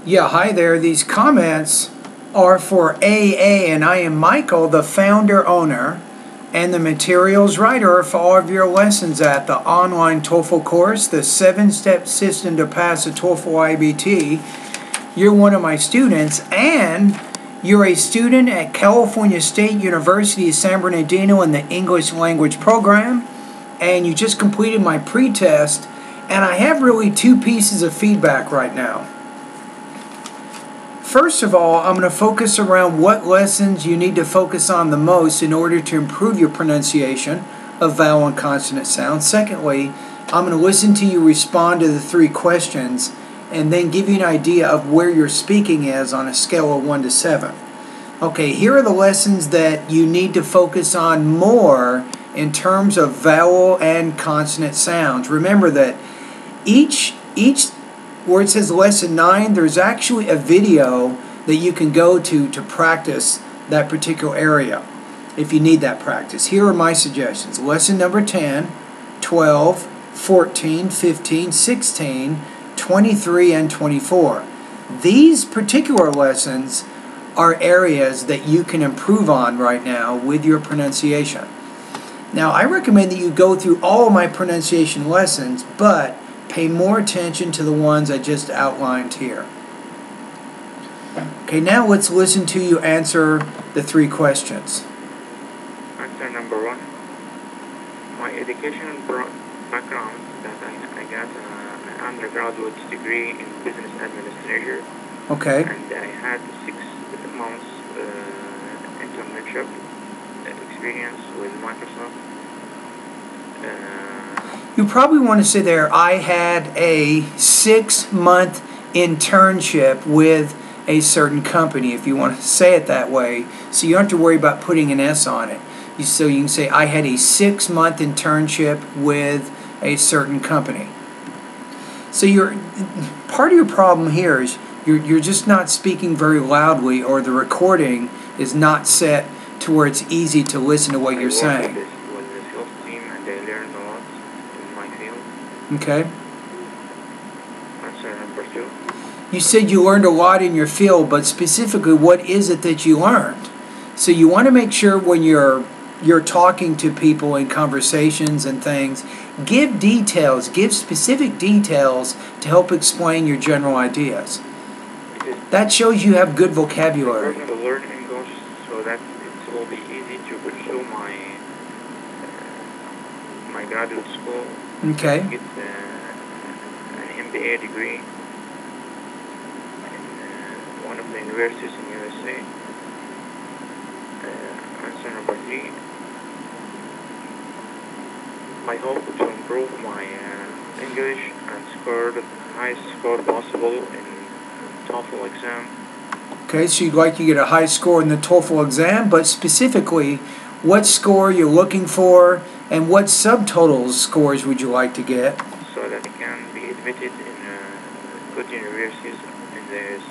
Yeah, hi there. These comments are for AA, and I am Michael, the founder, owner, and the materials writer for all of your lessons at the online TOEFL course, the 7-step system to pass the TOEFL IBT. You're one of my students, and you're a student at California State University, San Bernardino in the English language program, and you just completed my pre-test, and I have really two pieces of feedback right now. First of all, I'm going to focus around what lessons you need to focus on the most in order to improve your pronunciation of vowel and consonant sounds. Secondly, I'm going to listen to you respond to the 3 questions and then give you an idea of where your speaking is on a scale of 1 to 7. Okay, here are the lessons that you need to focus on more in terms of vowel and consonant sounds. Remember that each where it says lesson 9, there's actually a video that you can go to practice that particular area if you need that practice. Here are my suggestions. Lesson number 10, 12, 14, 15, 16, 23, and 24. These particular lessons are areas that you can improve on right now with your pronunciation. Now, I recommend that you go through all of my pronunciation lessons, but pay more attention to the ones I just outlined here. Okay, now let's listen to you answer the 3 questions. Answer number 1. My educational background that I got an undergraduate degree in business administration. Okay. And I had 6 months internship experience with Microsoft. You probably want to say there, I had a 6-month internship with a certain company, if you want to say it that way, so you don't have to worry about putting an S on it. So you can say, I had a 6-month internship with a certain company. So part of your problem here is you're just not speaking very loudly, or the recording is not set to where it's easy to listen to what you're saying. With the sales team, and I learned a lot in my field. Okay. Answer number 2. You said you learned a lot in your field, but specifically, what is it that you learned? So you want to make sure when you're talking to people in conversations and things, give details, give specific details to help explain your general ideas. That shows you have good vocabulary. I'm going to learn English so that it will be easy to pursue my graduate school. Okay. Get an MBA degree in one of the universities in USA. Answer number 3. My hope is to improve my English and score the highest score possible in TOEFL exam. Okay, so you'd like to get a high score in the TOEFL exam, but specifically, what score you're looking for, and what subtotal scores would you like to get? So that I can be admitted in good universities in the US.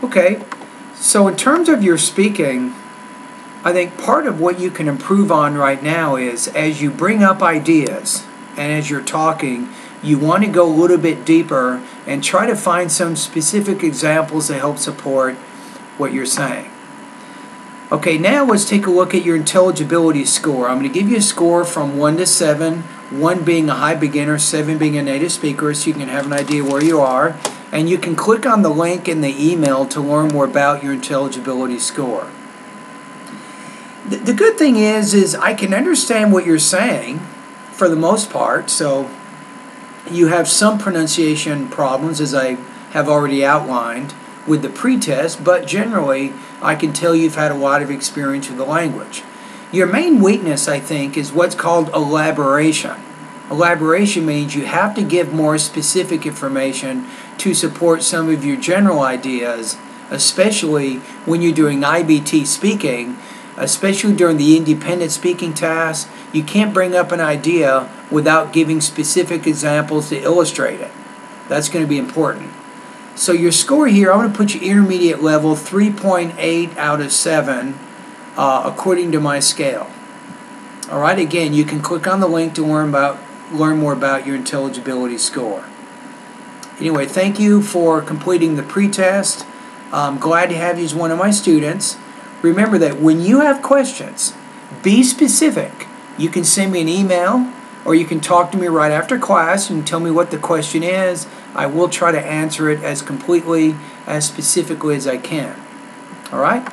Okay, so in terms of your speaking, I think part of what you can improve on right now is as you bring up ideas and as you're talking, you want to go a little bit deeper and try to find some specific examples that help support what you're saying. Okay, now let's take a look at your intelligibility score. I'm going to give you a score from 1 to 7, 1 being a high beginner, 7 being a native speaker, so you can have an idea where you are. And you can click on the link in the email to learn more about your intelligibility score. The good thing is I can understand what you're saying for the most part, so you have some pronunciation problems, as I have already outlined with the pretest, but generally I can tell you've had a lot of experience with the language. Your main weakness, I think, is what's called elaboration. Elaboration means you have to give more specific information to support some of your general ideas, especially when you're doing IBT speaking, especially during the independent speaking task. You can't bring up an idea without giving specific examples to illustrate it. That's going to be important. So your score here, I'm going to put you intermediate level, 3.8 out of 7, according to my scale. All right, again, you can click on the link to learn more about your intelligibility score. Anyway, thank you for completing the pretest. I'm glad to have you as one of my students. Remember that when you have questions, be specific. You can send me an email or you can talk to me right after class and tell me what the question is. I will try to answer it as completely, as specifically as I can. All right?